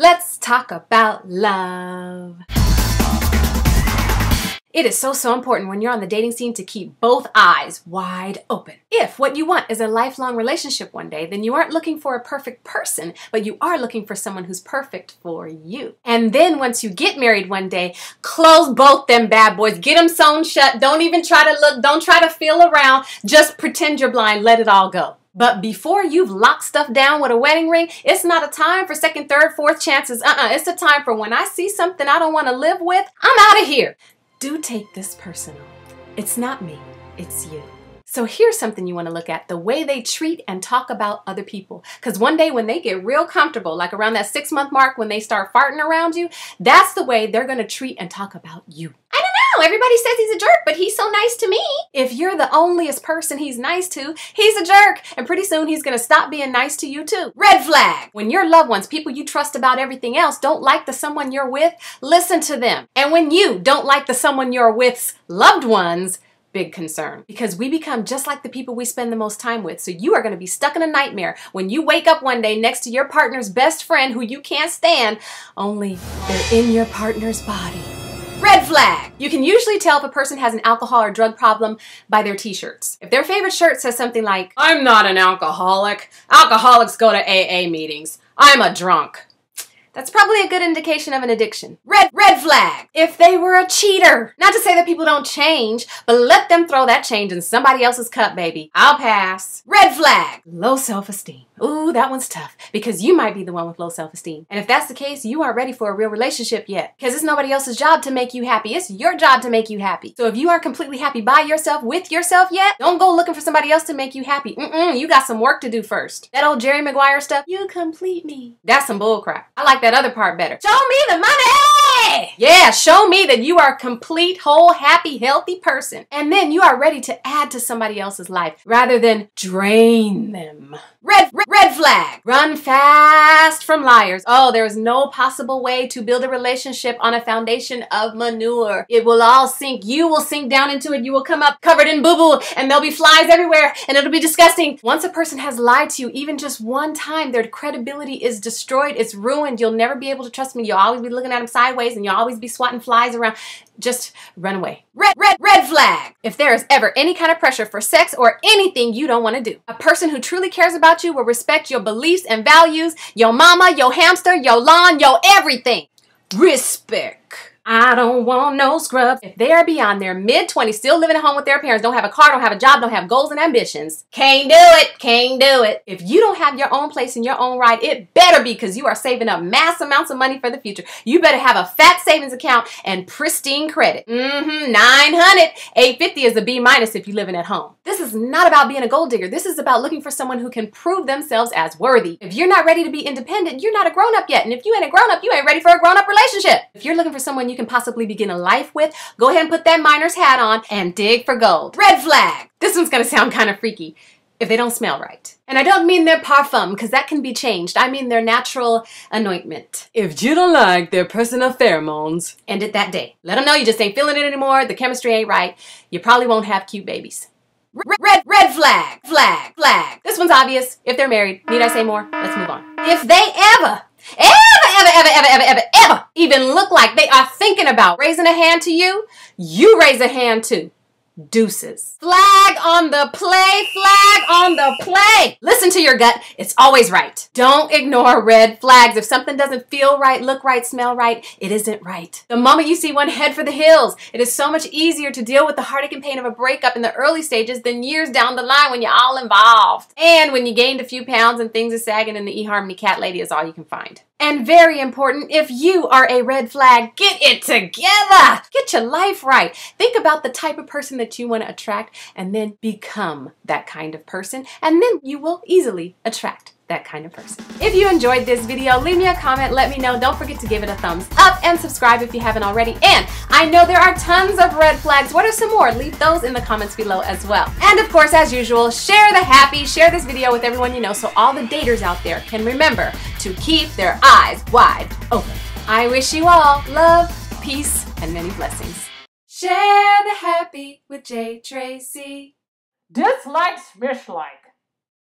Let's talk about love. It is so important when you're on the dating scene to keep both eyes wide open. If what you want is a lifelong relationship one day, then you aren't looking for a perfect person, but you are looking for someone who's perfect for you. And then once you get married one day, close both them bad boys. Get them sewn shut. Don't even try to look. Don't try to feel around. Just pretend you're blind. Let it all go. But before you've locked stuff down with a wedding ring, it's not a time for second, third, fourth chances. It's a time for when I see something I don't want to live with, I'm out of here. Do take this personal. It's not me, it's you. So here's something you want to look at, the way they treat and talk about other people. Because one day when they get real comfortable, like around that 6-month mark when they start farting around you, that's the way they're going to treat and talk about you. I don't know, everybody says he's a jerk, but he's so nice to me. If you're the onlyest person he's nice to, he's a jerk. And pretty soon he's going to stop being nice to you too. Red flag. When your loved ones, people you trust about everything else, don't like the someone you're with, listen to them. And when you don't like the someone you're with's loved ones, big concern, because we become just like the people we spend the most time with. So you are going to be stuck in a nightmare when you wake up one day next to your partner's best friend who you can't stand, only they're in your partner's body. Red flag. You can usually tell if a person has an alcohol or drug problem by their t-shirts. If their favorite shirt says something like, "I'm not an alcoholic. Alcoholics go to AA meetings. I'm a drunk." That's probably a good indication of an addiction. Red flag. If they were a cheater. Not to say that people don't change, but let them throw that change in somebody else's cup, baby. I'll pass. Red flag. Low self-esteem. Ooh, that one's tough because you might be the one with low self-esteem. And if that's the case, you aren't ready for a real relationship yet because it's nobody else's job to make you happy. It's your job to make you happy. So if you aren't completely happy by yourself, with yourself yet, don't go looking for somebody else to make you happy. You got some work to do first. That old Jerry Maguire stuff, you complete me. That's some bull crap. I like that other part better. Show me the money! Yeah, show me that you are a complete, whole, happy, healthy person. And then you are ready to add to somebody else's life rather than drain them. Red flag. Run fast from liars. Oh, there is no possible way to build a relationship on a foundation of manure. It will all sink. You will sink down into it. You will come up covered in boo-boo and there'll be flies everywhere and it'll be disgusting. Once a person has lied to you, even just one time, their credibility is destroyed. It's ruined. You'll never be able to trust me. You'll always be looking at them sideways and you'll always be swatting flies around. Just run away. Red flag. If there is ever any kind of pressure for sex or anything you don't want to do, a person who truly cares about you will respect your beliefs and values, your mama, your hamster, your lawn, your everything. Respect. I don't want no scrubs. If they are beyond their mid-20s, still living at home with their parents, don't have a car, don't have a job, don't have goals and ambitions, can't do it, can't do it. If you don't have your own place in your own right, it better be because you are saving up mass amounts of money for the future. You better have a fat savings account and pristine credit. 900, 850 is a B- if you're living at home. This is not about being a gold digger. This is about looking for someone who can prove themselves as worthy. If you're not ready to be independent, you're not a grown-up yet. And if you ain't a grown-up, you ain't ready for a grown-up relationship. If you're looking for someone you can possibly begin a life with, go ahead and put that miner's hat on and dig for gold. Red flag. This one's gonna sound kind of freaky. If they don't smell right. And I don't mean their parfum, because that can be changed. I mean their natural anointment. If you don't like their personal pheromones, end it that day. Let them know you just ain't feeling it anymore, the chemistry ain't right, you probably won't have cute babies. Red flag. This one's obvious. If they're married, need I say more? Let's move on. If they ever even look like they are thinking about raising a hand to you, you raise a hand too. Deuces. Flag on the play, flag on the play. Listen to your gut. It's always right. Don't ignore red flags. If something doesn't feel right, look right, smell right, it isn't right. The moment you see one, head for the hills. It is so much easier to deal with the heartache and pain of a breakup in the early stages than years down the line when you're all involved. And when you gained a few pounds and things are sagging and the eHarmony cat lady is all you can find. And very important, if you are a red flag, get it together. Get your life right. Think about the type of person that you want to attract and then become that kind of person. And then you will easily attract that kind of person. If you enjoyed this video, leave me a comment, let me know. Don't forget to give it a thumbs up and subscribe if you haven't already. And I know there are tons of red flags. What are some more? Leave those in the comments below as well. And of course, as usual, share the happy, share this video with everyone you know so all the daters out there can remember to keep their eyes wide open. I wish you all love, peace, and many blessings. Share the happy with J. Tracy. Dislike, smish like.